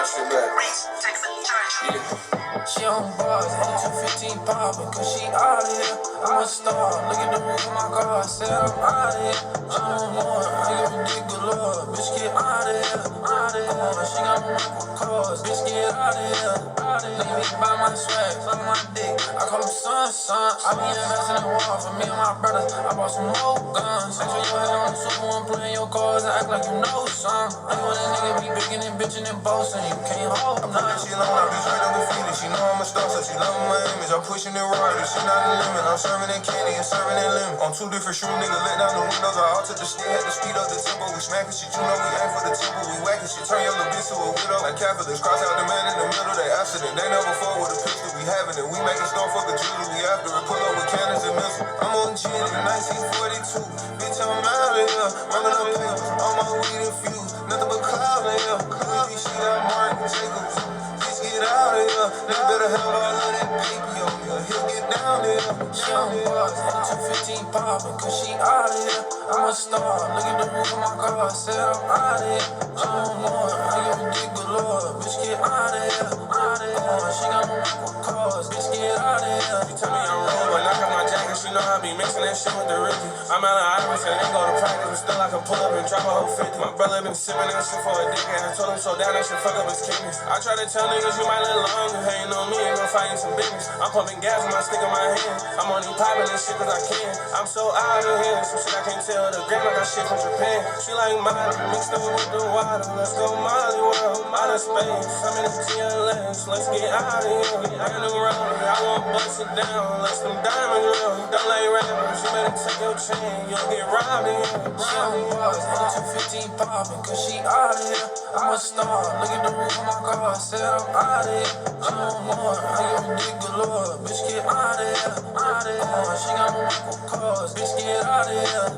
shit back. Yeah. She on bars, ain't 215 poppin', cause she outta here. I'm a star, look at the roof of my car, I said I'm outta here. She want more, I give a dick galore, bitch get outta here. Come on, she got my cars, bitch get outta here. Nigga be by my swag, fuck my dick, I call him son. I be investing in the wall for me and my brothers, I bought some more guns. Make sure your head on the super one, playing your cards and act like you know some. I know that nigga be biggin' and bitchin' and boastin', you can't hold none. She long, I be straight up defeated. She know I'm a star, so she love my image. I'm pushing it right, she not the limit. I'm serving that candy and serving that lemon. On two different shoe niggas, let down the windows. I altered the steer, had to speed up the tempo. We smacking shit, you know we aim for the tempo. We whacking shit, turn your little bitch to a widow. Like Catholics, cross out the man in the middle. They accident, they never fall with a pistol. We having it, we making stuff for the jewelry. We after it, pull up with cannons and missiles. I'm on G in 1942. Bitch, I'm out of here. Running up papers, all my weed infused. Nothing but cloud in here. Crazy shit, I'm Mark Jacobs. Get out of here, they better have all of that baby on me. He'll get down there. She on bars, ain't 215 poppin', cause she outta here. I'm a star, look at the roof of my car, I said I'm outta here. She want more, I give a dick galore, bitch get outta here. Come on, she got my cars, bitch get outta here. You tell me I'm wrong, but knock out my jacket, she know I be mixing that shit with the Ricky. I'm out of Iris and they go to practice, but still I can pull up and drop a whole 50. My brother been sipping that shit for a decade, I told him so down that shit fuck up his kidneys. I try to tell niggas you might live longer, hating on me and gon' find you some business. I'm pumping gas with my stick in my hand, I'm only popping this shit cause I can. I'm so out of here, some shit I can't tell the grandma got shit from Japan. She like Molly, mixed up with the water, let's go Molly world, outer space. I'm in the TLS, let's get out of here. I in the road, I won't bust it down, let's them diamonds real. Don't like rappers, you better take your chain, you'll get robbed in here. She on bars, ain't 215 poppin', cause she outta here. I'm a star, look at the roof of my car, I said I'm outta here. She want more, I give a dick galore, bitch get outta here. Come on, she got my cars, bitch get outta here.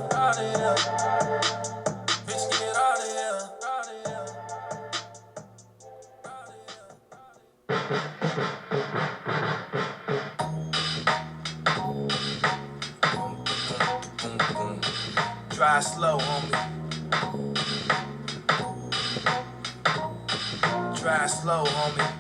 Bitch get outta here. Drive slow, homie. Drive slow, homie.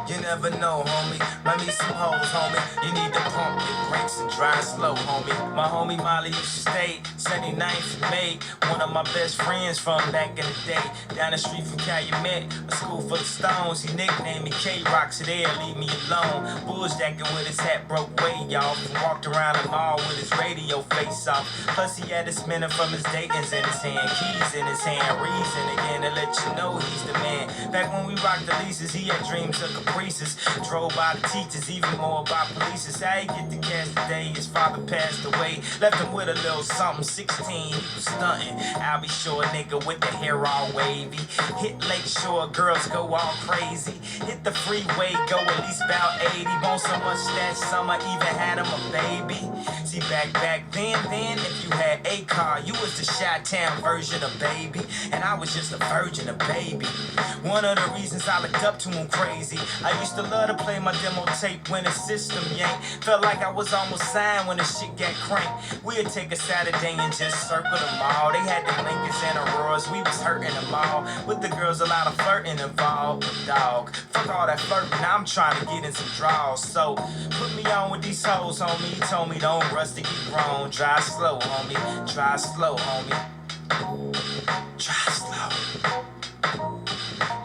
You never know, homie. Might meet some hoes, homie. You need to pump your brakes and drive slow, homie. My homie Molly used to stay 79th and May. One of my best friends from back in the day. Down the street from Calumet, a school full of stones. He nicknamed me K-Rock, so there, leave me alone. Bullshacking with his hat broke way off. And walked around the mall with his radio face off. Plus he had a spinner from his Dayton's in his hand. Keys in his hand, reason again to let you know he's the man. Back when we rocked the leases, he had dreams of caprices. Drove by the teachers, even more by police. How he get the cash today, his father passed away. Left him with a little something, 16, he was stunting. I'll be sure nigga with the hair all wavy. Hit Lake Shore, girls go all crazy. Hit the freeway, go at least about 80. Want so much that summer, even had him a baby. See back then, if you had a car, you was the Chi-Town version of baby. And I was just a virgin of baby. One of the reasons I looked up to him crazy. I used to love to play my demo tape when the system yanked. Felt like I was almost signed when the shit got cranked. We'd take a Saturday and just circle the mall. They had the Lincolns and Auroras, we was hurting them all. With the girls, a lot of flirting involved. Dog, fuck all that flirting, now I'm trying to get in some draws. So, put me on with these hoes, homie. He told me don't rush to get grown. Drive slow, homie. Drive slow, homie. Drive slow.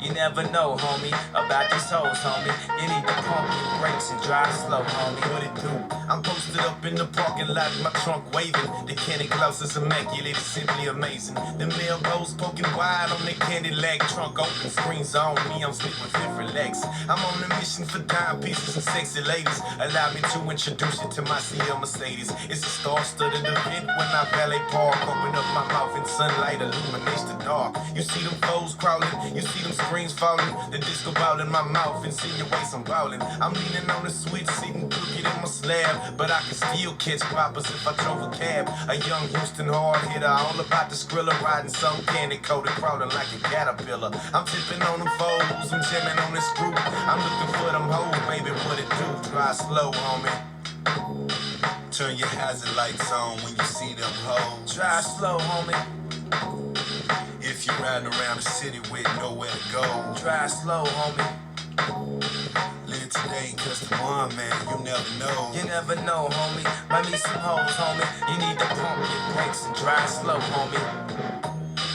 You never know, homie, about these hoes, homie. You need to pump your brakes and drive slow, homie. What it do? I'm posted up in the parking lot, my trunk waving. The candy gloss is immaculate, it's simply amazing. The male goes poking wide on the candy leg. Trunk open, screens on me, I'm sleeping fit, relax. I'm on a mission for dime pieces and sexy ladies. Allow me to introduce you to my CL Mercedes. It's a star-studded event when I valet park. Open up my mouth and sunlight illuminates the dark. You see them foes crawling, you see them screens falling. The disco ball in my mouth, insinuates I'm ballin'. I'm leaning on the switch, sitting crooked in my slab. But I can still catch poppers if I drove a cab. A young Houston hard hitter, all about the skrilla. Riding some candy coated, crawling like a caterpillar. I'm tipping on them foes, I'm jamming on this group. I'm looking for them hoes, baby, what it do? Drive slow, homie. Turn your hazard lights on when you see them hoes. Drive slow, homie. If if you're riding around the city with nowhere to go. Drive slow, homie. Live today, cause tomorrow, man, you never know. You never know, homie. Might meet some hoes, homie. You need to pump your brakes and drive slow, homie.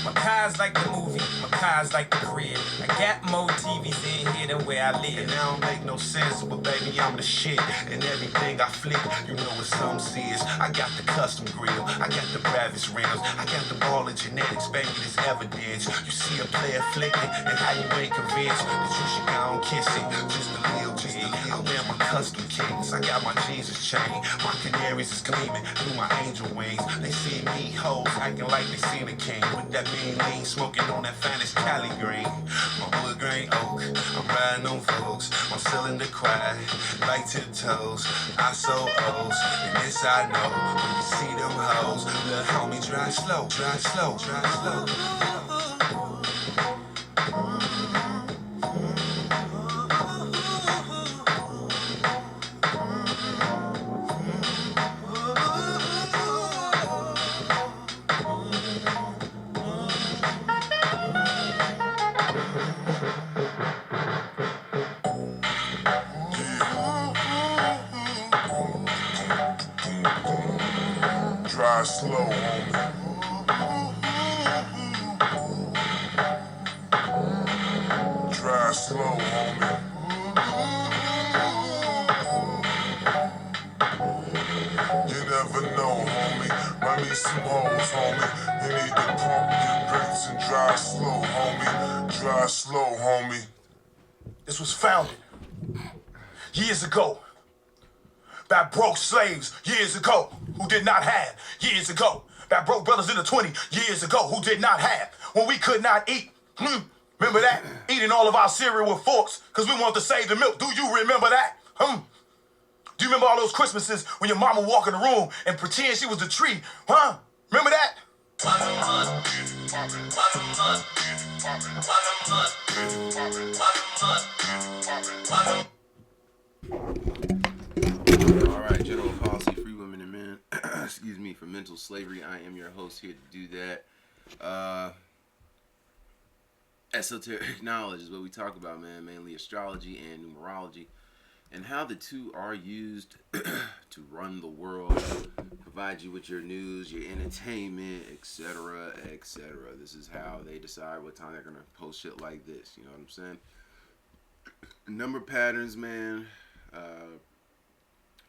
My cars like the movie, my cars like the crib. I got more TVs in here than where I live. And that don't make no sense, but baby, I'm the shit. And everything I flick, you know what some says. I got the custom grill, I got the bravest rims, I got the ball of genetics, baby, this evidence. You see a player flicking, and how you ain't convinced that you should go and kiss it. Just a little, just a little. I wear my custom kings, I got my Jesus chain. My canaries is gleaming through my angel wings. They see me hoes acting like they seen a king. With that mean lean, smoking on that finest Cali green. My wood grain oak, I'm riding on folks. I'm cylinder quiet, light to the toes. I so O's, and this I know. When you see them hoes, little homie, drive slow, drive slow, drive slow. Drive slow, homie. Drive slow, homie. You never know, homie. Might meet some hoes, homie. You need to pump your brakes and drive slow, homie. Drive slow, homie. This was founded years ago by broke slaves years ago who did not have years ago. By broke brothers in the 20s years ago who did not have when we could not eat. Remember that? Eating all of our cereal with forks because we wanted to save the milk. Do you remember that? Do you remember all those Christmases when your mama walk in the room and pretend she was the tree? Remember that? All right, general policy, free women and men. Excuse me, for mental slavery. I am your host here to do that. Esoteric knowledge is what we talk about, man. Mainly astrology and numerology, and how the two are used to run the world, provide you with your news, your entertainment, etc., etc. This is how they decide what time they're gonna post shit like this. You know what I'm saying? Number patterns, man.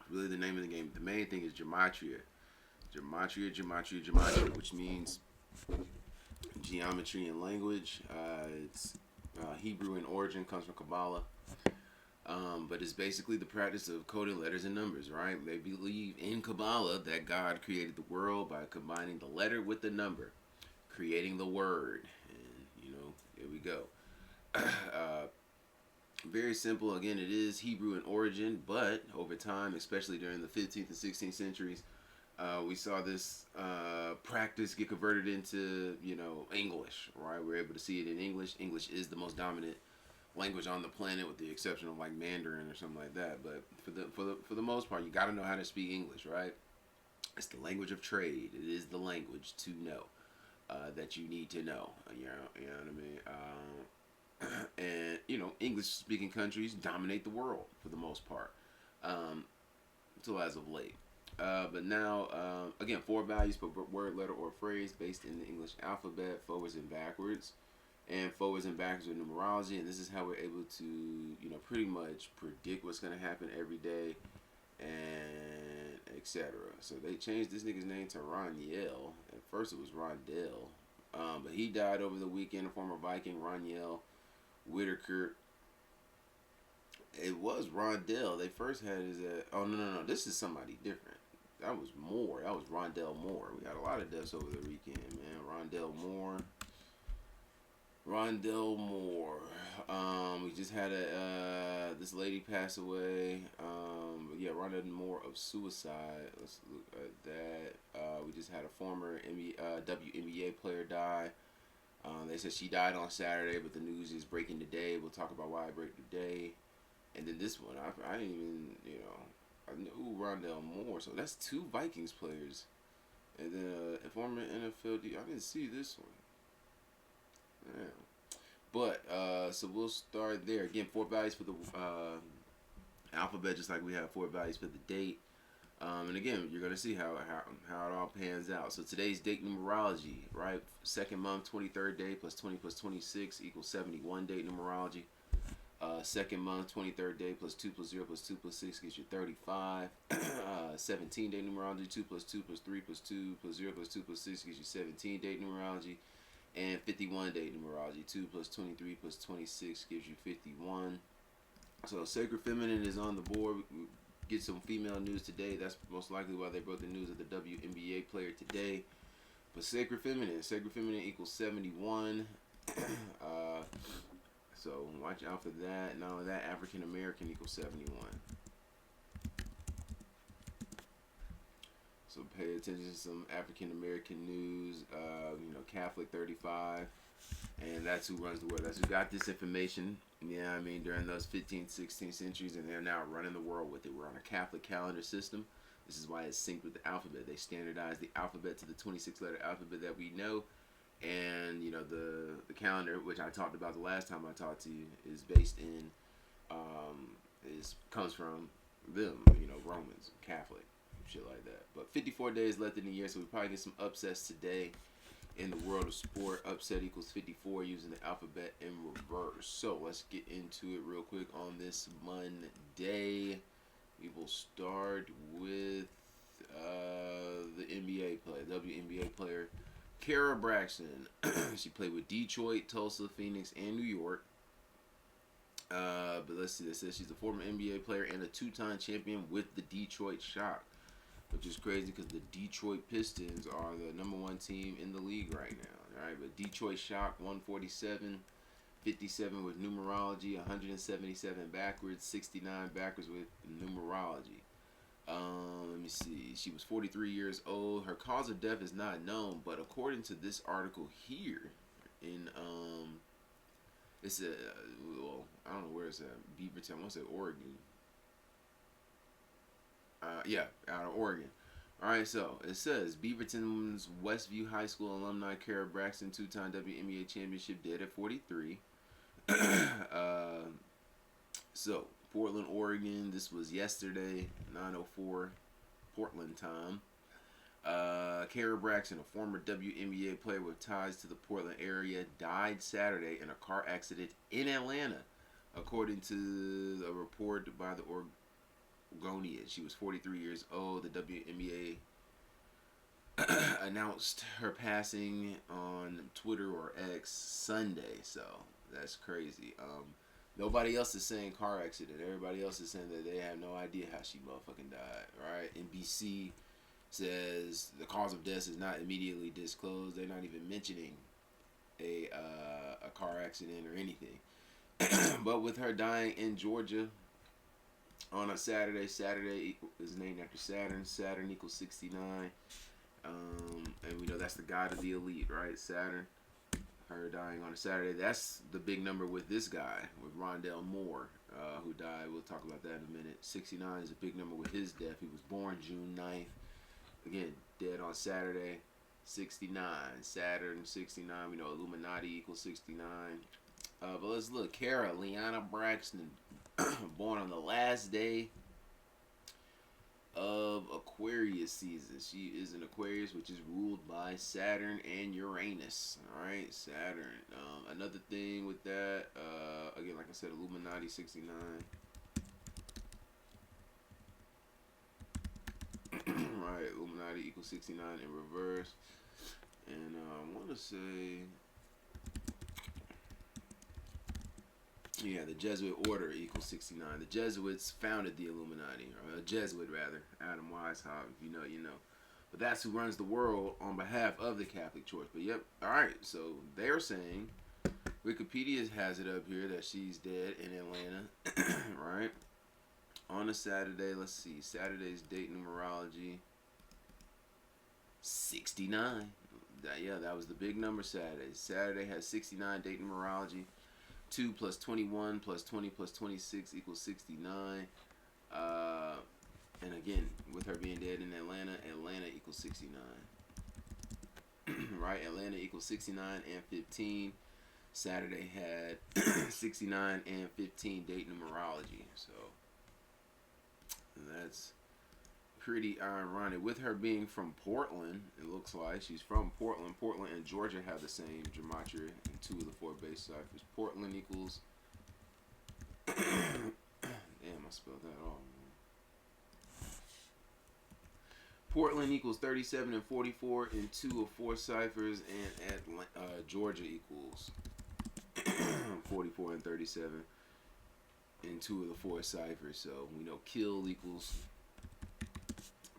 Really the name of the game. The main thing is gematria. Gematria, which means geometry and language. It's Hebrew in origin, comes from Kabbalah. But it's basically the practice of coding letters and numbers, right? They believe in Kabbalah that God created the world by combining the letter with the number, creating the word. And, you know, here we go. Very simple. Again, it is Hebrew in origin, but over time, especially during the 15th and 16th centuries, we saw this practice get converted into, you know, English, right? We're able to see it in English. English is the most dominant language on the planet, with the exception of like Mandarin or something like that. But for the most part, you got to know how to speak English, right? It's the language of trade. It is the language to know that you need to know. You know what I mean? And, you know, English-speaking countries dominate the world for the most part, until as of late. But now, again, 4 values per word, letter, or phrase based in the English alphabet, forwards and backwards. And forwards and backwards with numerology. And this is how we're able to, you know, pretty much predict what's going to happen every day, and etc. So they changed this nigga's name to Roniel. At first it was Rondell. But he died over the weekend, a former Viking, Roniel Whitaker. It was Rondell. They first had his oh no, this is somebody different. That was Moore. That was Rondell Moore. We got a lot of deaths over the weekend, man. Rondell Moore. We just had this lady pass away. Yeah, Rondell Moore of suicide. Let's look at that. We just had a former WNBA player die. They said she died on Saturday, but the news is breaking today. We'll talk about why it broke today. And then this one, I didn't even, you know, I knew Rondell Moore. So that's 2 Vikings players. And then a former NFL, I didn't see this one. Yeah. But so we'll start there. Again, 4 values for the alphabet, just like we have 4 values for the date. And again, you're gonna see how it all pans out. So today's date numerology, right? Second month, 23rd day plus 20 plus 26 equals 71 date numerology. Second month, 23rd day plus 2 plus 0 plus 2 plus 6 gives you 35. 17 day numerology, 2 plus 2 plus 3 plus 2 plus 0 plus 2 plus 6 gives you 17 date numerology. And 51 day numerology, 2 plus 23 plus 26 gives you 51. So Sacred Feminine is on the board. We get some female news today. That's most likely why they broke the news of the WNBA player today. But Sacred Feminine equals 71. So watch out for that. Not only that, African American equals 71. So pay attention to some African American news. Catholic 35. And that's who runs the world. That's who got this information. Yeah, I mean, during those 15th, 16th centuries, and they're now running the world with it. We're on a Catholic calendar system. This is why it's synced with the alphabet. They standardized the alphabet to the 26-letter alphabet that we know. And, the calendar, which I talked about the last time I talked to you, is based in, comes from them, Romans, Catholic, shit like that. But 54 days left in the year, so we probably get some upsets today. In the world of sport, upset equals 54 using the alphabet in reverse. So let's get into it real quick on this Monday. We will start with the NBA player, WNBA player, Kara Braxton. She played with Detroit, Tulsa, Phoenix, and New York. But let's see, it says she's a former NBA player and a 2-time champion with the Detroit Shock. Which is crazy because the Detroit Pistons are the #1 team in the league right now. All right, but Detroit Shock 147, 57 with numerology, 177 backwards, 69 backwards with numerology. Let me see. She was 43 years old. Her cause of death is not known, but according to this article here, in it's a I don't know where it's at. Beaverton. I want to say Oregon. Out of Oregon. All right, so it says Beaverton's Westview High School alumni Kara Braxton, 2-time WNBA championship, dead at 43. So Portland, Oregon. This was yesterday, 9:04 Portland time. Kara Braxton, a former WNBA player with ties to the Portland area, died Saturday in a car accident in Atlanta, according to a report by the Oregonian. She was 43 years old. The WNBA announced her passing on Twitter or X Sunday, so that's crazy. Nobody else is saying car accident. Everybody else is saying that they have no idea how she motherfucking died, right? NBC says the cause of death is not immediately disclosed. They're not even mentioning a car accident or anything. But with her dying in Georgia on a Saturday is named after Saturn. Saturn equals 69. And we know that's the god of the elite, right? Saturn. Her dying on a Saturday. That's the big number with this guy, with Rondell Moore, who died. We'll talk about that in a minute. 69 is a big number with his death. He was born June 9th. Again, dead on Saturday. 69. Saturn, 69. We know Illuminati equals 69. But let's look. Kara Leanna Braxton, born on the last day of Aquarius season. She is an Aquarius, which is ruled by Saturn and Uranus. All right, Saturn. Another thing with that, again, like I said, Illuminati 69. Right, Illuminati equals 69 in reverse. And I want to say, yeah, the Jesuit order equals 69. The Jesuits founded the Illuminati, or a Jesuit rather, Adam Weishaupt. If you know, you know. But that's who runs the world on behalf of the Catholic Church. But yep, all right. So they're saying, Wikipedia has it up here that she's dead in Atlanta, right? On a Saturday. Let's see, Saturday's date numerology. 69. That was the big number. Saturday has 69 date numerology. 2 plus 21 plus 20 plus 26 equals 69. And again, with her being dead in Atlanta, Atlanta equals 69. Right? Atlanta equals 69 and 15. Saturday had 69 and 15 date numerology. So that's pretty ironic. With her being from Portland, it looks like she's from Portland. Portland and Georgia have the same gematria in 2 of the 4 base ciphers. Portland equals. Damn, I spelled that wrong. Portland equals 37 and 44 in 2 of 4 ciphers, and Georgia equals 44 and 37 in 2 of the 4 ciphers. So we know kill equals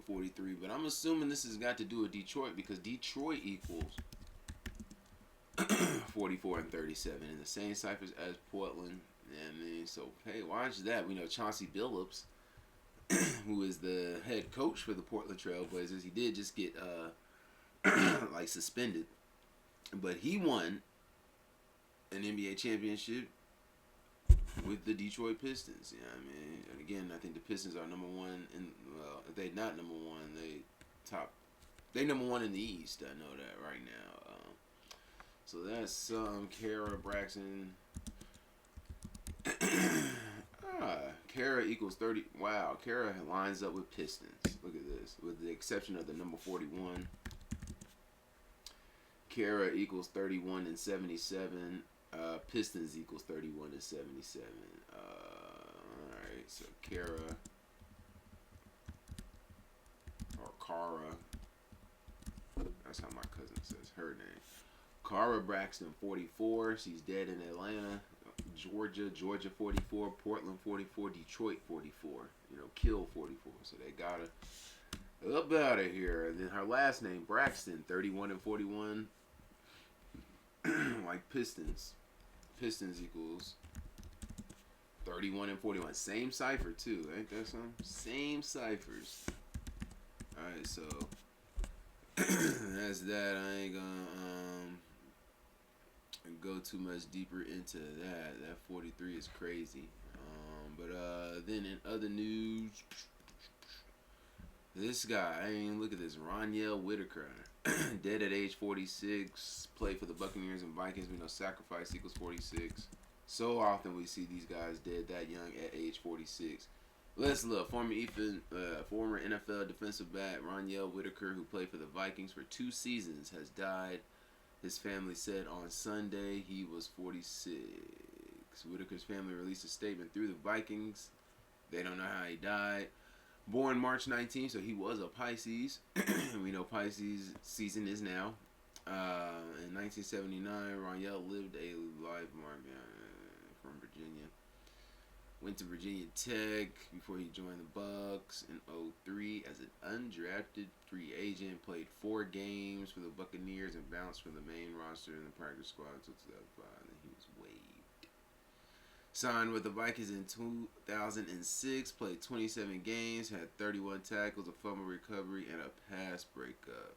43, but I'm assuming this has got to do with Detroit because Detroit equals 44 and 37 in the same ciphers as Portland. I mean, so hey, watch that. We know Chauncey Billups, who is the head coach for the Portland Trailblazers, he did just get like suspended, but he won an NBA championship with the Detroit Pistons. You know what I mean? And again, I think the Pistons are number 1 in, well, if they're not number 1, they number 1 in the East. I know that right now. So that's Kara Braxton. Kara equals 30. Wow, Kara lines up with Pistons. Look at this. With the exception of the number 41. Kara equals 31 and 77. Pistons equals 31 and 77. Alright, so Kara. Or Kara. That's how my cousin says her name. Kara Braxton, 44. She's dead in Atlanta. Georgia 44, Portland 44, Detroit 44, kill 44. So they got her up out of here. And then her last name, Braxton, 31 and 41, like Pistons. Pistons equals 31 and 41. Same cipher too, ain't that something? Same ciphers. All right, so that's that. I ain't gonna go too much deeper into that. That 43 is crazy. But then in other news, this guy, look at this, Roniel Whitaker, dead at age 46, played for the Buccaneers and Vikings. We know sacrifice equals 46. So often we see these guys dead that young at age 46. Let's look. Former NFL defensive back Roniel Whitaker, who played for the Vikings for 2 seasons, has died. His family said on Sunday he was 46. Whitaker's family released a statement through the Vikings. They don't know how he died. Born March 19th, so he was a Pisces. We know Pisces season is now. In 1979, Roniel lived a life from Virginia. Went to Virginia Tech before he joined the Bucks in 2003 as an undrafted free agent. Played 4 games for the Buccaneers and bounced from the main roster in the practice squad until 2005. Then he was waived. Signed with the Vikings in 2006. Played 27 games. Had 31 tackles, a fumble recovery, and a pass breakup.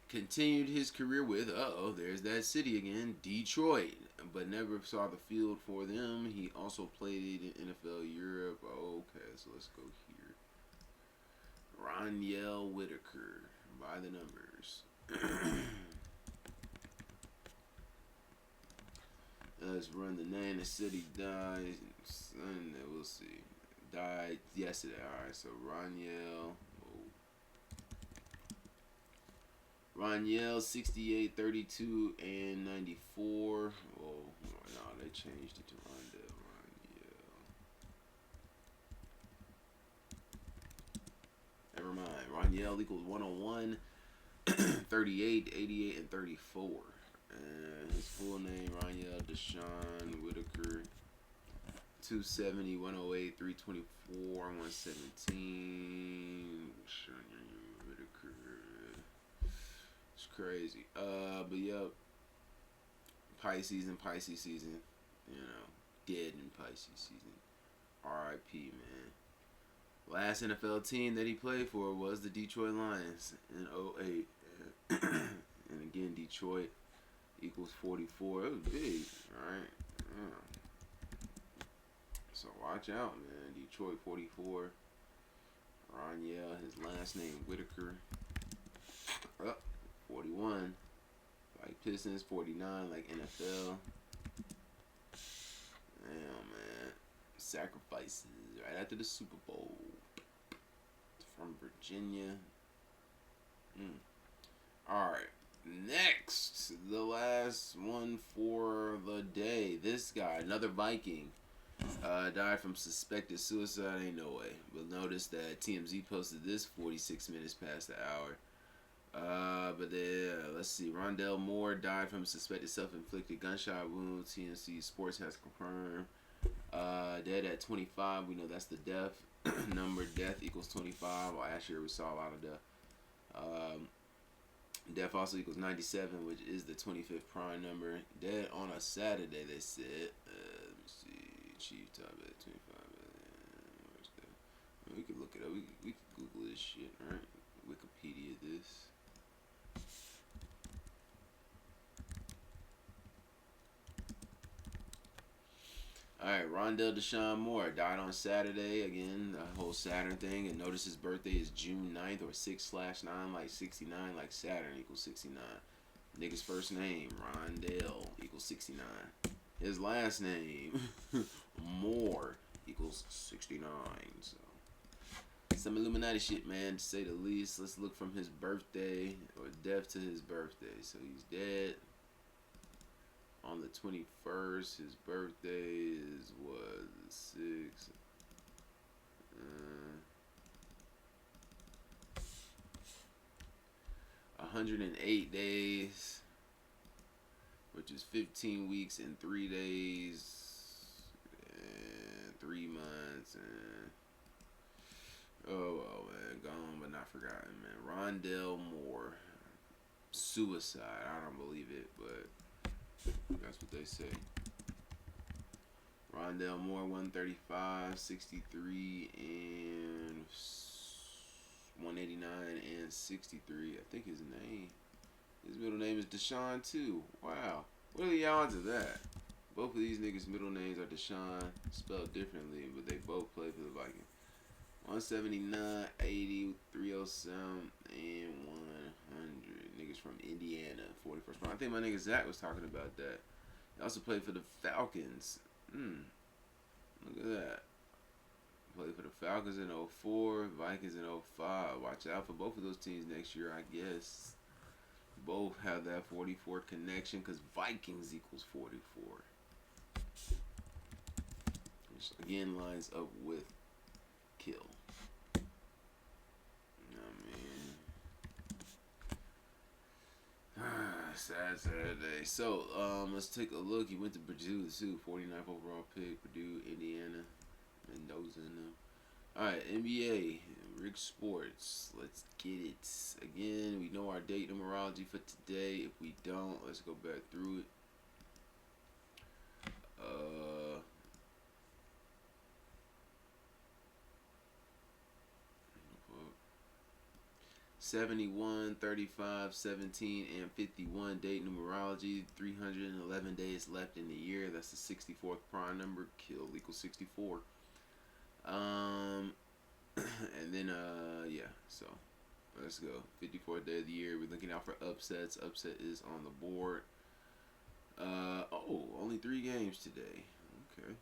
Continued his career with, there's that city again, Detroit, but never saw the field for them. He also played in NFL Europe. Okay, so let's go here. Roniel Whitaker, by the numbers. Let's run the name. The city died Sunday. We'll see. Died yesterday. All right, so Roniel, 68, 32, and 94. Oh, no, they changed it to Roniel. Never mind. Roniel equals 101, 38, 88, and 34. And his full name, Roniel Deshaun Whitaker, 270, 108, 324, 117. Whitaker. It's crazy. But yep. Pisces season. Dead in Pisces season. R.I.P. man. Last NFL team that he played for was the Detroit Lions in 2008. And again, Detroit equals 44. It was big, alright? Yeah. So watch out, man. Detroit 44. Roniel, his last name Whitaker. 41. Like Pistons, 49 like NFL. Damn, man. Sacrifices right after the Super Bowl. From Virginia. Alright. Next. The last one for the day. This guy, another Viking. Died from suspected suicide. Ain't no way. But notice that TMZ posted this 46 minutes past the hour. But then, let's see. Rondell Moore died from suspected self-inflicted gunshot wound. TMZ Sports has confirmed. Dead at 25. We know that's the death number. Death equals 25. Last year we saw a lot of death. Death also equals 97, which is the 25th prime number. Dead on a Saturday, they said. Let me see. Chief top at 25. Where's that? We could look it up. We could Google this shit, right? Wikipedia this. Alright, Rondell Deshaun Moore died on Saturday. Again, the whole Saturn thing. And notice his birthday is June 9th or 6/9, like 69, like Saturn equals 69. Nigga's first name, Rondell, equals 69. His last name, Moore, equals 69. So, some Illuminati shit, man, to say the least. Let's look from his birthday, or death to his birthday. So he's dead on the 21st. His birthday is what, 6. 108 days, which is 15 weeks and 3 days and 3 months and oh well, man, gone but not forgotten, man. Rondell Moore, suicide. I don't believe it, but that's what they say. Rondell Moore, 135, 63, and 189 and 63. I think his middle name is Deshaun too. Wow. What are the odds of that? Both of these niggas' middle names are Deshaun, spelled differently, but they both play for the Vikings. 179, 80, 307, and 100. Niggas from Indiana, 41st round. I think my nigga Zach was talking about that. He also played for the Falcons. Look at that. Played for the Falcons in 04, Vikings in 05. Watch out for both of those teams next year, I guess. Both have that 44 connection because Vikings equals 44. Which again lines up with kill. You know what I mean? Sad Saturday. So, let's take a look. He went to Purdue too. 49th overall pick. Purdue, Indiana. Mendoza in them. Alright, NBA, Rick Sports. Let's get it. Again, we know our date numerology for today. If we don't, let's go back through it. 71, 35, 17, and 51 date numerology. 311 days left in the year. That's the 64th prime number. Kill equals 64. And then yeah, so let's go. 54th day of the year. We're looking out for upsets. Upset is on the board. Oh, only 3 games today. Okay.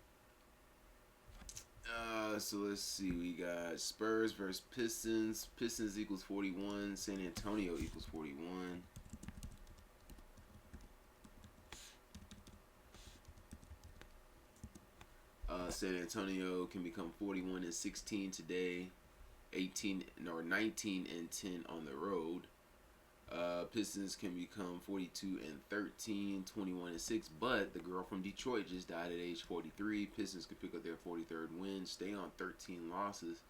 So let's see. We got Spurs versus Pistons. Pistons equals 41. San Antonio equals 41. San Antonio can become 41 and 16 today, 19 and 10 on the road. Pistons can become 42 and 13, 21 and 6. But the girl from Detroit just died at age 43. Pistons could pick up their 43rd win, stay on 13 losses.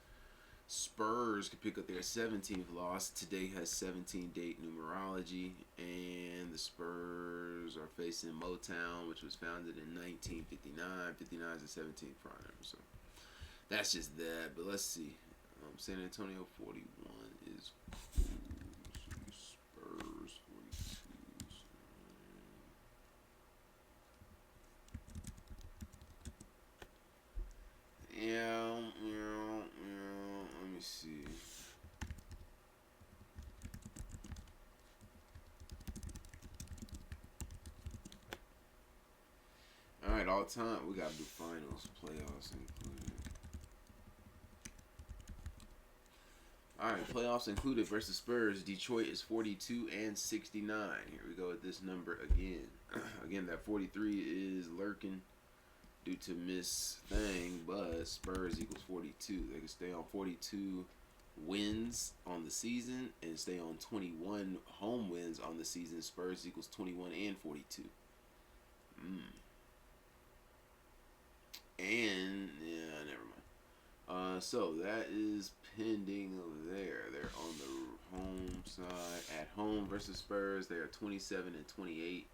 Spurs could pick up their 17th loss. Today has 17 date numerology, and the Spurs are facing Motown, which was founded in 1959. 59 is the 17th prime number, so that's just that. But let's see. San Antonio 41 is cool. Spurs 42. Yeah. Let me see. Alright, right, all time. We gotta do finals, playoffs included. All right, playoffs included versus Spurs. Detroit is 42 and 69. Here we go with this number again. Again, that 43 is lurking due to Miss Thing, but Spurs equals 42. They can stay on 42 wins on the season and stay on 21 home wins on the season. Spurs equals 21 and 42. And yeah, never mind. So that is pending over there. They're on the home side. At home versus Spurs, they are 27 and 28.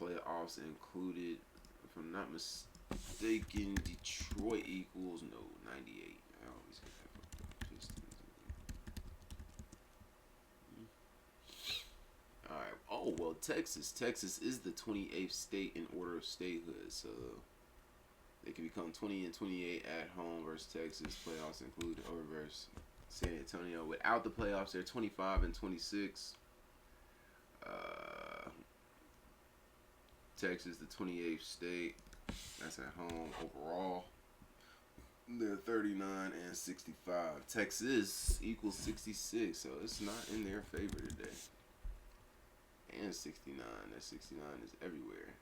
Playoffs included. If I'm not mistaken, Detroit equals 98. I always get that fucked up. Pistons. All right. Oh well, Texas. Texas is the 28th state in order of statehood. So they can become 20 and 28 at home versus Texas. Playoffs included over versus San Antonio. Without the playoffs, they're 25 and 26. Texas, the 28th state. That's at home overall. They're 39 and 65. Texas equals 66, so it's not in their favor today. And 69. That 69 is everywhere.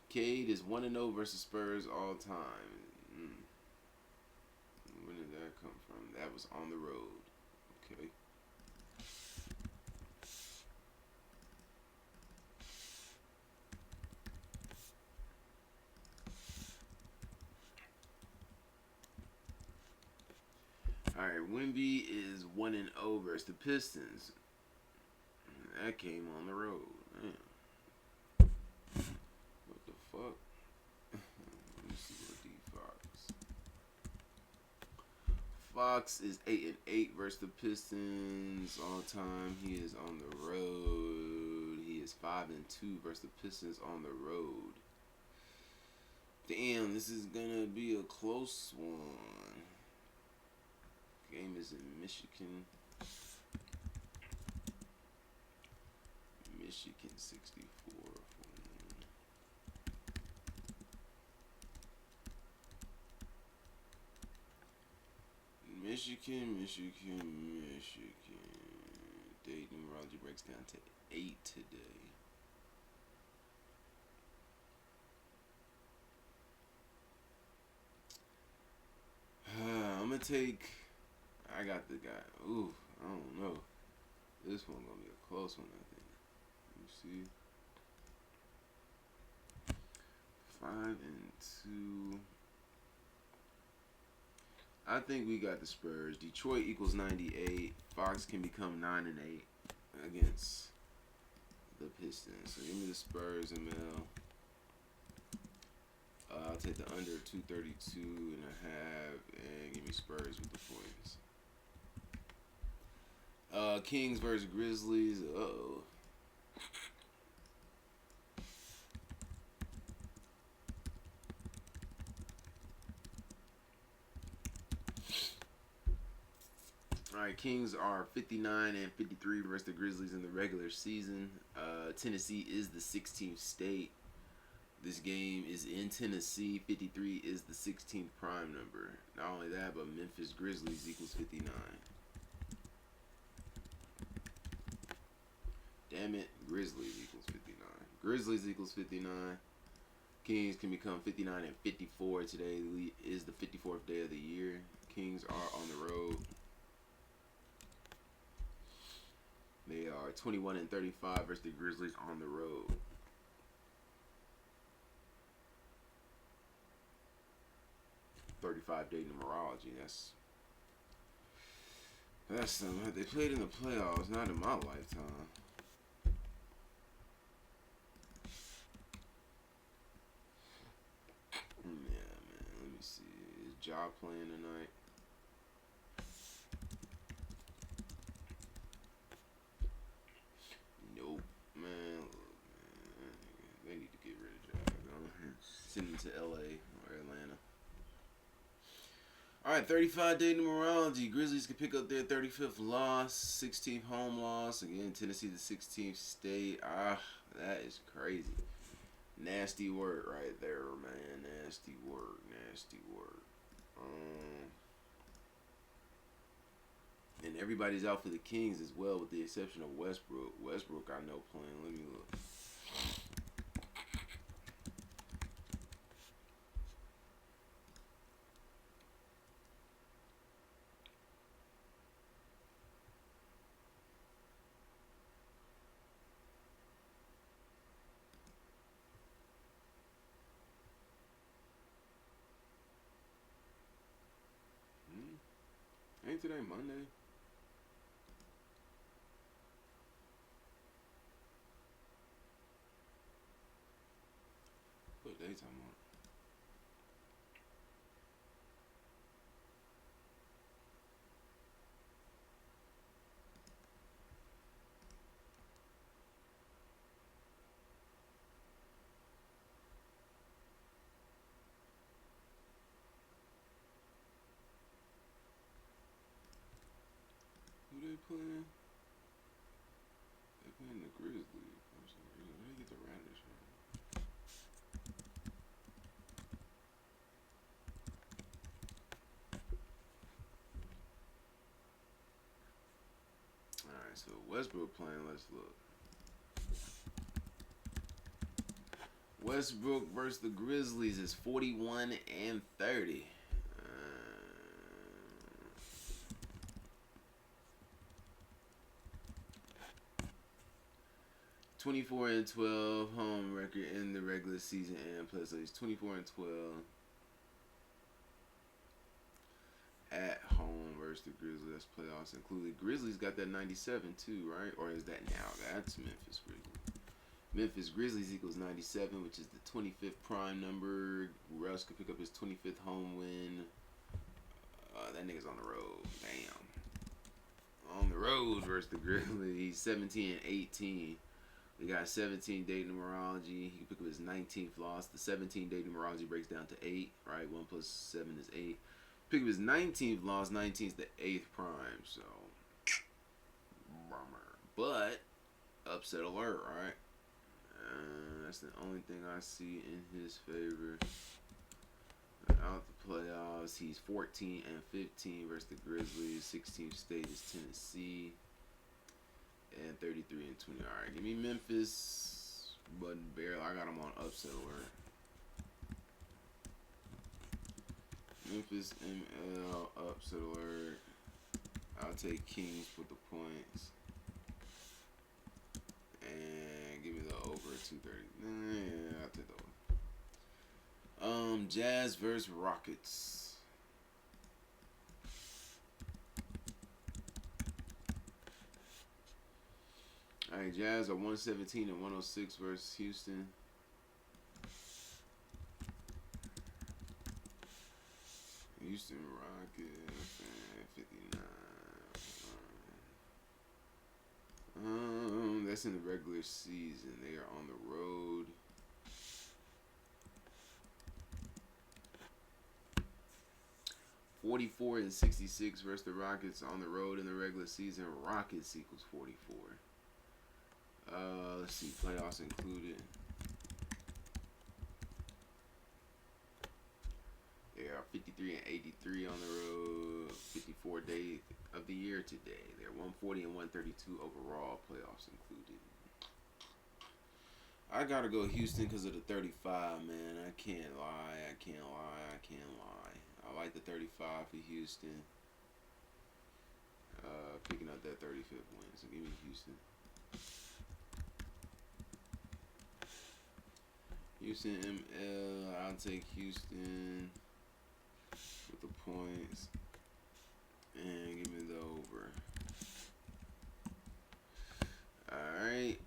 Cade is 1-0 versus Spurs all time. Where did that come from? That was on the road. Okay. Alright, Wemby is 1-0 versus the Pistons. That came on the road. Man. What the fuck? Let me see what D Fox. Fox is 8-8 versus the Pistons all time. He is on the road. He is 5-2 versus the Pistons on the road. Damn, this is gonna be a close one. Game is in Michigan. Michigan 64. Michigan. Date numerology breaks down to 8 today. I'm gonna take. I got the guy. Ooh, I don't know. This one gonna be a close one, I think. Let me see. 5-2. I think we got the Spurs. Detroit equals 98. Fox can become 9-8 against the Pistons. So give me the Spurs, ML. I'll take the under 232.5 and give me Spurs with the points. Kings versus Grizzlies. Uh-oh. Alright, Kings are 59 and 53 versus the Grizzlies in the regular season. Tennessee is the 16th state. This game is in Tennessee. 53 is the 16th prime number. Not only that, but Memphis Grizzlies equals 59. Damn it, Grizzlies equals 59. Grizzlies equals 59. Kings can become 59 and 54. Today is the 54th day of the year. Kings are on the road. They are 21 and 35 versus the Grizzlies on the road. "35-day numerology." That's something. They played in the playoffs, not in my lifetime. Yeah, man. Let me see. Is Ja playing tonight? Nope, man. They need to get rid of Ja. Send him to LA or Atlanta. All right, 35-day numerology. Grizzlies can pick up their 35th loss, 16th home loss. Again, Tennessee, the 16th state. That is crazy. Nasty work right there, man. Nasty work. Nasty work. And everybody's out for the Kings as well, with the exception of Westbrook. Westbrook, I know playing. Let me look. Ain't today Monday? What daytime on? Who they playing? They playing the Grizzlies. Where they get the Raptors from? Alright, so Westbrook playing, let's look. Westbrook versus the Grizzlies is 41-30. 24-12 home record in the regular season and plus. So he's 24-12 at home versus the Grizzlies. That's playoffs included. Grizzlies got that 97 too, right? Or is that now? That's Memphis Grizzlies. Memphis Grizzlies equals 97, which is the 25th prime number. Russ could pick up his 25th home win. That nigga's on the road. Damn. On the road versus the Grizzlies. 17-18. We got 17-day numerology. He can pick up his 19th loss. The 17-day numerology breaks down to 8, right? 1 plus 7 is 8. Pick up his 19th loss. 19 is the 8th prime, so bummer. But upset alert, right? That's the only thing I see in his favor. Out the playoffs, he's 14-15 versus the Grizzlies. 16th state is Tennessee. And 33-20. Alright, give me Memphis. But barely. I got him on upset alert. Memphis ML upset alert. I'll take Kings with the points. And give me the over 230. Yeah, I'll take the over. Jazz versus Rockets. Alright, Jazz are 117-106 versus Houston. Houston Rockets 59. That's in the regular season. They are on the road. $44-66 versus the Rockets on the road in the regular season. Rockets equals 44. Let's see, playoffs included. They are 53-83 on the road. 54 day of the year today. They're 140-132 overall, playoffs included. I gotta go Houston because of the 35, man. I can't lie. I I like the 35 for Houston. Picking up that 35th win. So give me Houston. Houston ML. I'll take Houston with the points. And give me the over. Alright.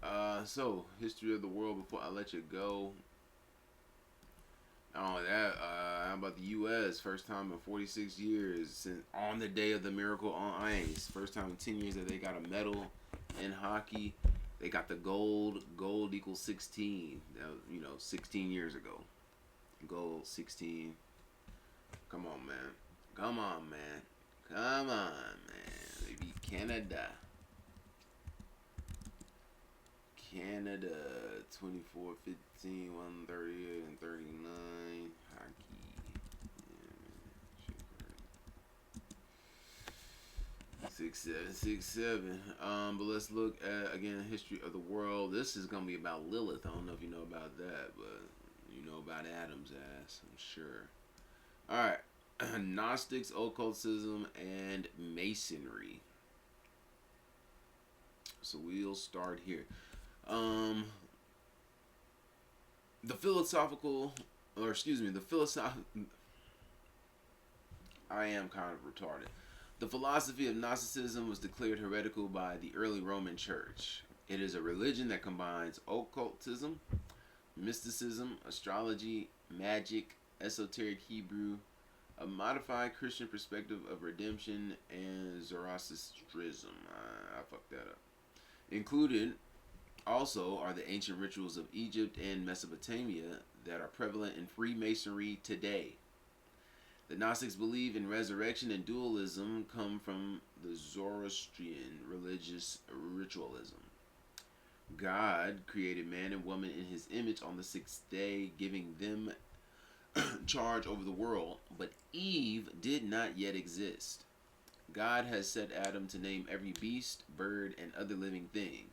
So, history of the world before I let you go. Not only that, how about the U.S.? First time in 46 years since on the day of the Miracle on Ice. First time in 10 years that they got a medal in hockey. They got the gold. Gold equals 16. That was, 16 years ago. Gold, 16. Come on, man. Come on, man. Come on, man. They beat Canada. Canada 24-15, 138 and 39. Hockey. Yeah, 6-7. But let's look at again history of the world. This is gonna be about Lilith. I don't know if you know about that, but you know about Adam's ass, I'm sure. Alright. Gnostics, occultism, and masonry. So we'll start here. The philosophical, I am kind of retarded. The philosophy of Gnosticism was declared heretical by the early Roman Church. It is a religion that combines occultism, mysticism, astrology, magic, esoteric Hebrew, a modified Christian perspective of redemption, and Zoroastrianism. I fucked that up. Included also are the ancient rituals of Egypt and Mesopotamia that are prevalent in Freemasonry today. The Gnostics believe in resurrection, and dualism come from the Zoroastrian religious ritualism. God created man and woman in his image on the sixth day, giving them charge over the world, but Eve did not yet exist. God has set Adam to name every beast, bird, and other living thing.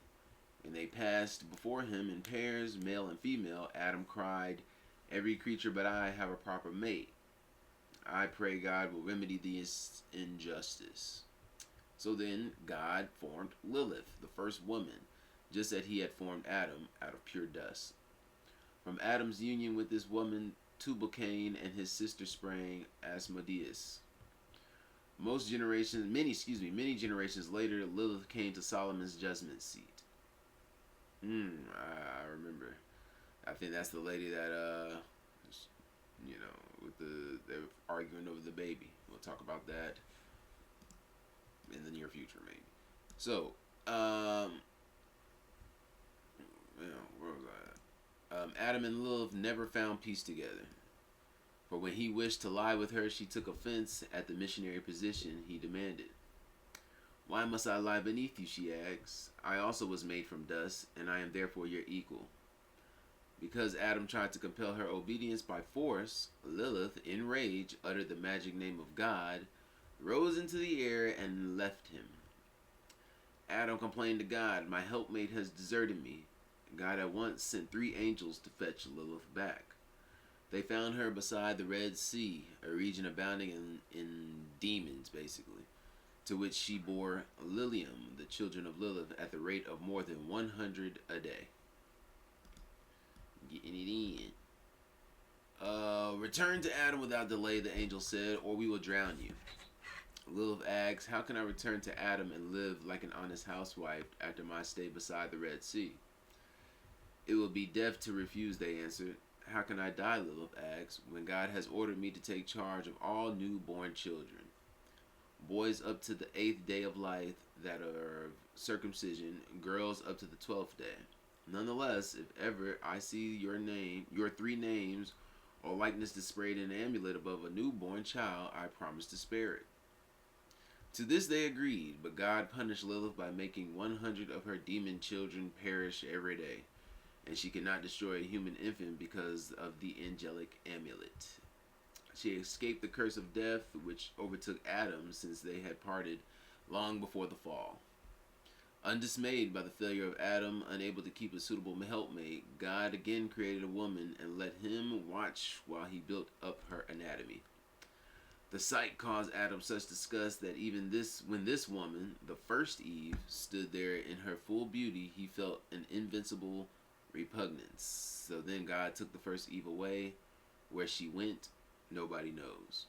And they passed before him in pairs, male and female. Adam cried, "Every creature but I have a proper mate. I pray God will remedy this injustice." So then God formed Lilith, the first woman, just as he had formed Adam out of pure dust. From Adam's union with this woman, Tubal-Cain and his sister sprang Asmodeus. Many generations later, Lilith came to Solomon's judgment seat. I remember. I think that's the lady that, they're arguing over the baby. We'll talk about that in the near future, maybe. So, where was I at? Adam and Lilith never found peace together. For when he wished to lie with her, she took offense at the missionary position he demanded. "Why must I lie beneath you?" she asks. "I also was made from dust, and I am therefore your equal." Because Adam tried to compel her obedience by force, Lilith, in rage, uttered the magic name of God, rose into the air, and left him. Adam complained to God, "My helpmate has deserted me." God at once sent 3 angels to fetch Lilith back. They found her beside the Red Sea, a region abounding in demons, basically, to which she bore Lilium, the children of Lilith, at the rate of more than 100 a day. Getting it in. Return to Adam without delay, the angel said, or we will drown you. Lilith asks, "How can I return to Adam and live like an honest housewife after my stay beside the Red Sea?" "It will be death to refuse," they answered. "How can I die," Lilith asks, "when God has ordered me to take charge of all newborn children? Boys up to the 8th day of life that are of circumcision, girls up to the 12th day. Nonetheless, if ever I see your 3 names, or likeness displayed in an amulet above a newborn child, I promise to spare it." To this they agreed, but God punished Lilith by making 100 of her demon children perish every day, and she could not destroy a human infant because of the angelic amulet. She escaped the curse of death which overtook Adam, since they had parted long before the fall. Undismayed by the failure of Adam, unable to keep a suitable helpmate, God again created a woman and let him watch while he built up her anatomy. The sight caused Adam such disgust that when this woman, the first Eve, stood there in her full beauty, he felt an invincible repugnance. So then God took the first Eve away. Where she went, nobody knows.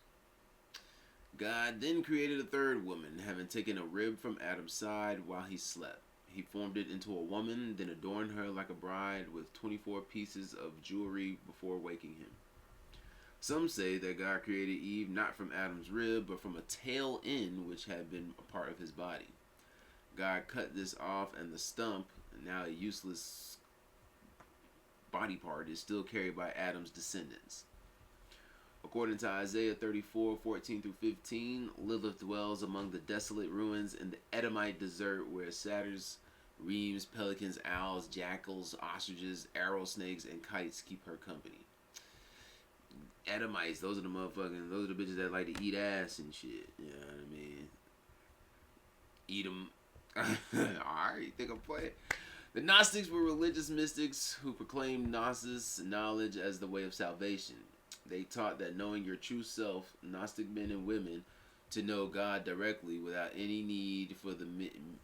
God then created a third woman, having taken a rib from Adam's side while he slept. He formed it into a woman, then adorned her like a bride with 24 pieces of jewelry before waking him. Some say that God created Eve not from Adam's rib, but from a tail end which had been a part of his body. God cut this off, and the stump, now a useless body part, is still carried by Adam's descendants. According to Isaiah 34:14 through 15, Lilith dwells among the desolate ruins in the Edomite desert where satyrs, reams, pelicans, owls, jackals, ostriches, arrow snakes, and kites keep her company. Edomites, those are the bitches that like to eat ass and shit. You know what I mean? Eat them. Alright, think I'm playing? The Gnostics were religious mystics who proclaimed Gnosis, knowledge, as the way of salvation. They taught that knowing your true self, Gnostic men and women, to know God directly without any need for the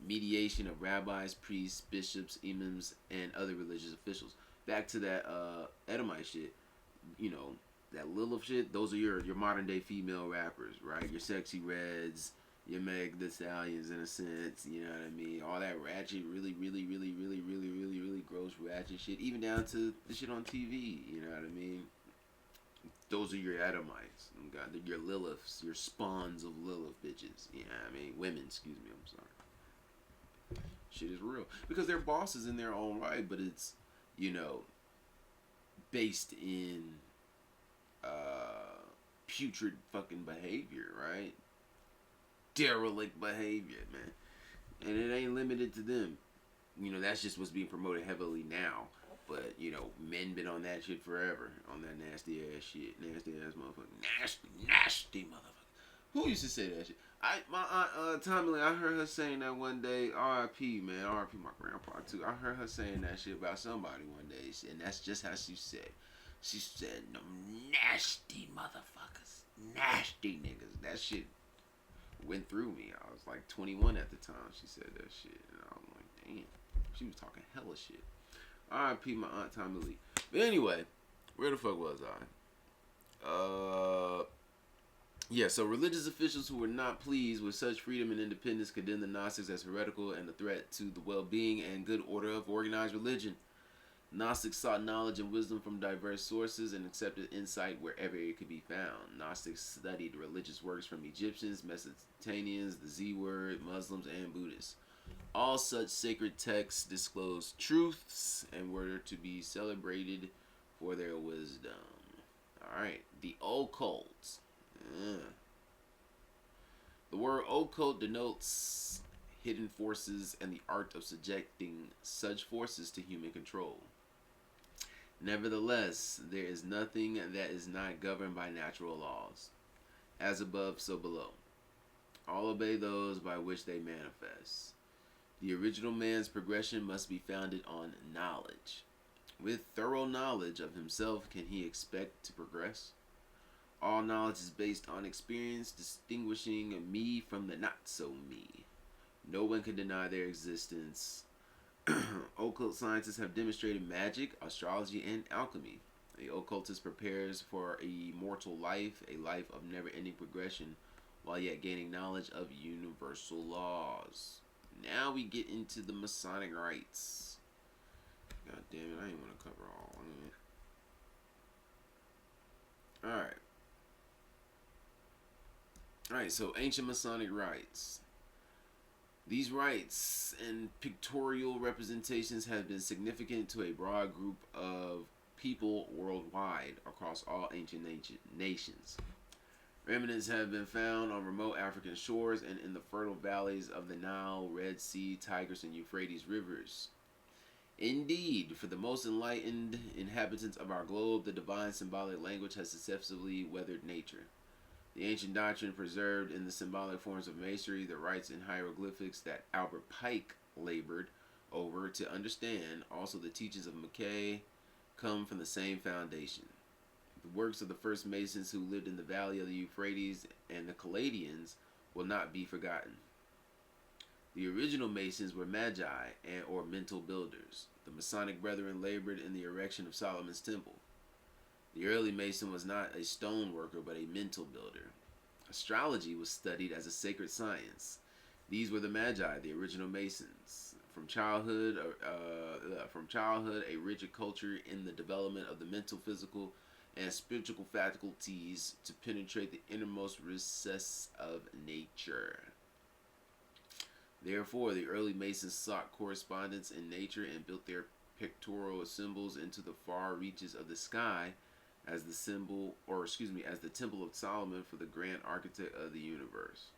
mediation of rabbis, priests, bishops, imams, and other religious officials. Back to that Edomite shit, you know, that Lilith shit, those are your modern day female rappers, right? Your Sexy Reds, your Meg the Stallions in a sense, you know what I mean? All that ratchet, really gross ratchet shit, even down to the shit on TV, you know what I mean? Those are your Edomites. God, your Liliths, your spawns of Lilith bitches. You know what I mean? Women, excuse me, I'm sorry. Shit is real. Because they're bosses in their own right, but it's, you know, based in putrid fucking behavior, right? Derelict behavior, man. And it ain't limited to them. You know, that's just what's being promoted heavily now. But, you know, men been on that shit forever. On that nasty ass shit. Nasty ass motherfucker. Nasty motherfucker. Who used to say that shit? My aunt, Tommy, I heard her saying that one day. R.I.P., man. R.I.P. my grandpa, too. I heard her saying that shit about somebody one day. And that's just how she said. She said, "No nasty motherfuckers. Nasty niggas." That shit went through me. I was like 21 at the time. She said that shit. And I was like, damn. She was talking hella shit. R.I.P. my aunt Tommy Lee. But anyway, where the fuck was I? Yeah, so religious officials who were not pleased with such freedom and independence condemned the Gnostics as heretical and a threat to the well-being and good order of organized religion. Gnostics sought knowledge and wisdom from diverse sources and accepted insight wherever it could be found. Gnostics studied religious works from Egyptians, Mesopotamians, the Z-Word, Muslims, and Buddhists. All such sacred texts disclosed truths and were to be celebrated for their wisdom. Alright, the occult. The word occult denotes hidden forces and the art of subjecting such forces to human control. Nevertheless, there is nothing that is not governed by natural laws. As above, so below. All obey those by which they manifest. The original man's progression must be founded on knowledge. With thorough knowledge of himself, can he expect to progress? All knowledge is based on experience, distinguishing me from the not-so-me. No one can deny their existence. Occult scientists have demonstrated magic, astrology, and alchemy. The occultist prepares for a mortal life, a life of never-ending progression, while yet gaining knowledge of universal laws. Now we get into the Masonic rites. God damn it, I ain't want to cover all of it. Alright, so ancient Masonic rites. These rites and pictorial representations have been significant to a broad group of people worldwide across all ancient nations. Remnants have been found on remote African shores and in the fertile valleys of the Nile, Red Sea, Tigris, and Euphrates rivers. Indeed, for the most enlightened inhabitants of our globe, the divine symbolic language has successfully weathered nature. The ancient doctrine preserved in the symbolic forms of masonry, the rites and hieroglyphics that Albert Pike labored over to understand, also the teachings of Mackay, come from the same foundation. The works of the first Masons who lived in the valley of the Euphrates and the Chaldeans will not be forgotten. The original Masons were magi or mental builders. The Masonic Brethren labored in the erection of Solomon's temple. The early Mason was not a stone worker, but a mental builder. Astrology was studied as a sacred science. These were the Magi, the original Masons. From childhood, a rigid culture in the development of the mental, physical, and spiritual faculties to penetrate the innermost recess of nature. Therefore, the early Masons sought correspondence in nature and built their pictorial symbols into the far reaches of the sky as the symbol, or excuse me, as the Temple of Solomon for the grand architect of the universe.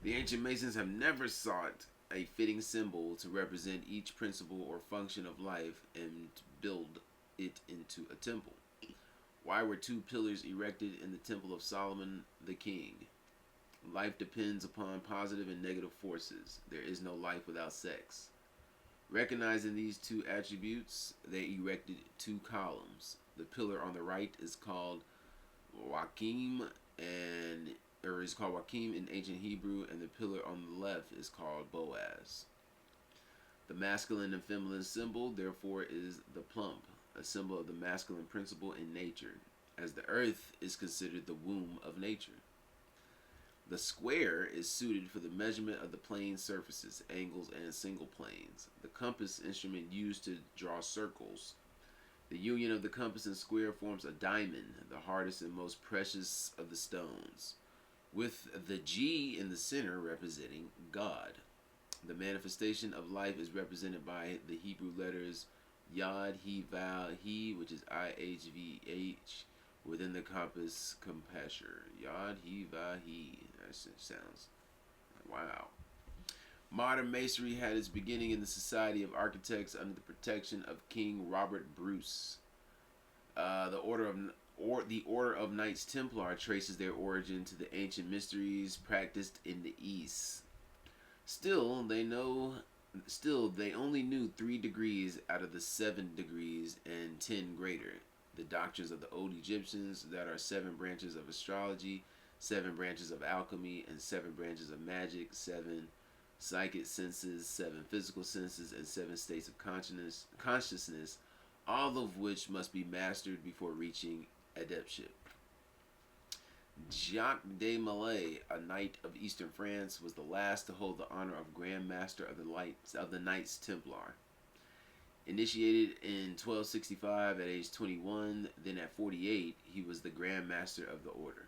The ancient Masons have never sought a fitting symbol to represent each principle or function of life and build it into a temple. Why were two pillars erected in the Temple of Solomon the king? Life depends upon positive and negative forces. There is no life without sex. Recognizing these two attributes, they erected two columns. The pillar on the right is called Wakim in ancient Hebrew, and the pillar on the left is called Boaz. The masculine and feminine symbol, therefore, is the plump, a symbol of the masculine principle in nature, as the earth is considered the womb of nature. The square is suited for the measurement of the plane surfaces, angles, and single planes. The compass instrument used to draw circles. The union of the compass and square forms a diamond, the hardest and most precious of the stones, with the G in the center representing God. The manifestation of life is represented by the Hebrew letters Yod, He, Vav, He, which is IHVH, within the compass compasser. Yod, He, Vav, He. That sounds wow. Modern masonry had its beginning in the Society of Architects under the protection of King Robert Bruce. The Order of Knights Templar traces their origin to the ancient mysteries practiced in the East. Still, they only knew 3 degrees out of the 7 degrees and 10 greater. The doctrines of the old Egyptians, that are 7 branches of astrology, 7 branches of alchemy, and 7 branches of magic, 7 psychic senses, 7 physical senses, and 7 states of consciousness, all of which must be mastered before reaching adeptship. Jacques de Molay, a knight of eastern France, was the last to hold the honor of Grand Master of the Knights Templar. Initiated in 1265 at age 21, then at 48, he was the Grand Master of the order.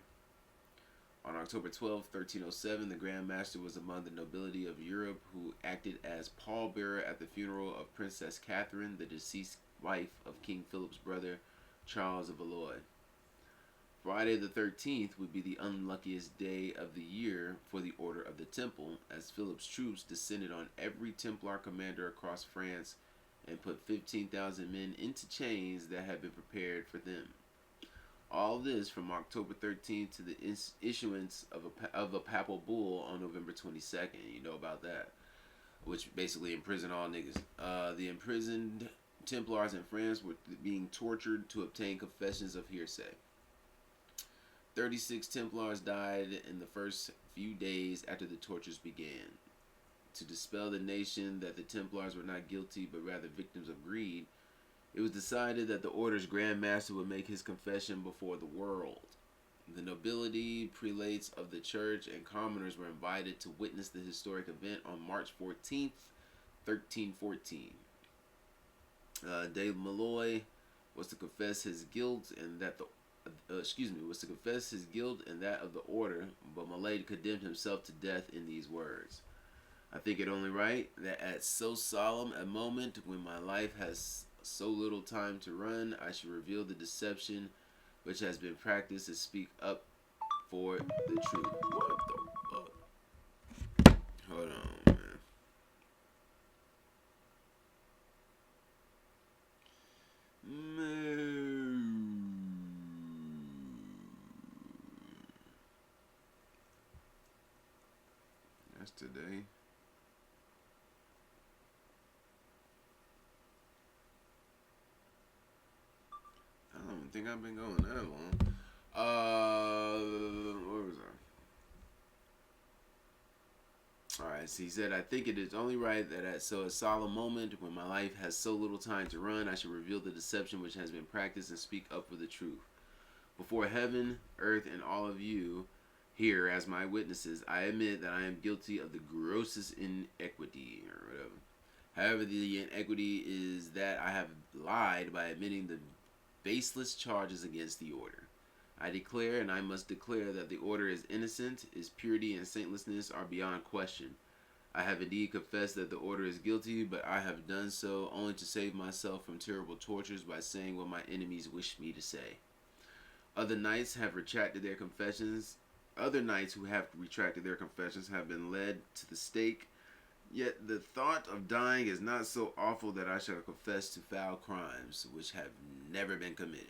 On October 12, 1307, the Grand Master was among the nobility of Europe who acted as pallbearer at the funeral of Princess Catherine, the deceased wife of King Philip's brother, Charles of Valois. Friday the 13th would be the unluckiest day of the year for the Order of the Temple, as Philip's troops descended on every Templar commander across France and put 15,000 men into chains that had been prepared for them. All this from October 13th to the issuance of a papal bull on November 22nd. You know about that, which basically imprisoned all niggas. The imprisoned Templars in France were being tortured to obtain confessions of hearsay. 36 Templars died in the first few days after the tortures began. To dispel the nation that the Templars were not guilty but rather victims of greed, it was decided that the order's Grand Master would make his confession before the world. The nobility, prelates of the church, and commoners were invited to witness the historic event on March 14th, 1314. De Molay was to confess his guilt and that of the order, but Molay condemned himself to death in these words: I think it only right that at so solemn a moment, when my life has so little time to run, I should reveal the deception which has been practiced and speak up for the truth. What the fuck? Hold on, man. That's today. I don't even think I've been going that long. Where was I? Alright, so he said, I think it is only right that at so a solemn moment, when my life has so little time to run, I should reveal the deception which has been practiced and speak up for the truth. Before heaven, earth, and all of you here as my witnesses, I admit that I am guilty of the grossest inequity, or whatever. However, the inequity is that I have lied by admitting the baseless charges against the order. I declare, and I must declare, that the order is innocent, its purity and saintlessness are beyond question. I have indeed confessed that the order is guilty, but I have done so only to save myself from terrible tortures by saying what my enemies wish me to say. Other knights have retracted their confessions. Other knights who have retracted their confessions have been led to the stake. Yet the thought of dying is not so awful that I shall confess to foul crimes which have never been committed.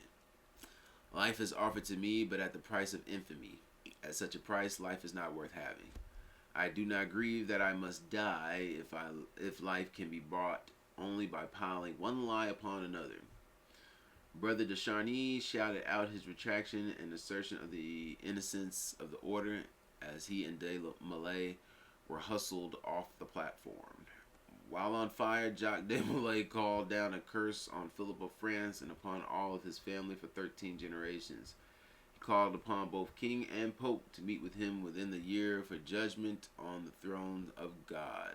Life is offered to me, but at the price of infamy. At such a price, life is not worth having. I do not grieve that I must die if life can be bought only by piling one lie upon another. Brother de Charny shouted out his retraction and assertion of the innocence of the order as he and de Malay were hustled off the platform. While on fire, Jacques de Molay called down a curse on Philip of France and upon all of his family for 13 generations. He called upon both king and pope to meet with him within the year for judgment on the throne of God.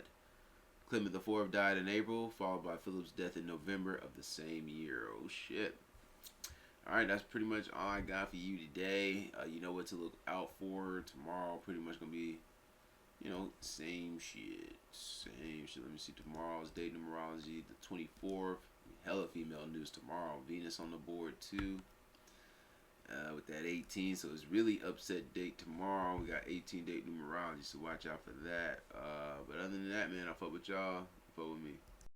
Clement IV died in April, followed by Philip's death in November of the same year. Oh shit. Alright, that's pretty much all I got for you today. You know what to look out for. Tomorrow pretty much going to be, same shit. Let me see. Tomorrow's date numerology, the 24th. Hella female news tomorrow. Venus on the board too. With that 18. So it's really upset date tomorrow. We got 18 date numerology. So watch out for that. But other than that, man, I'll fuck with y'all. Fuck with me.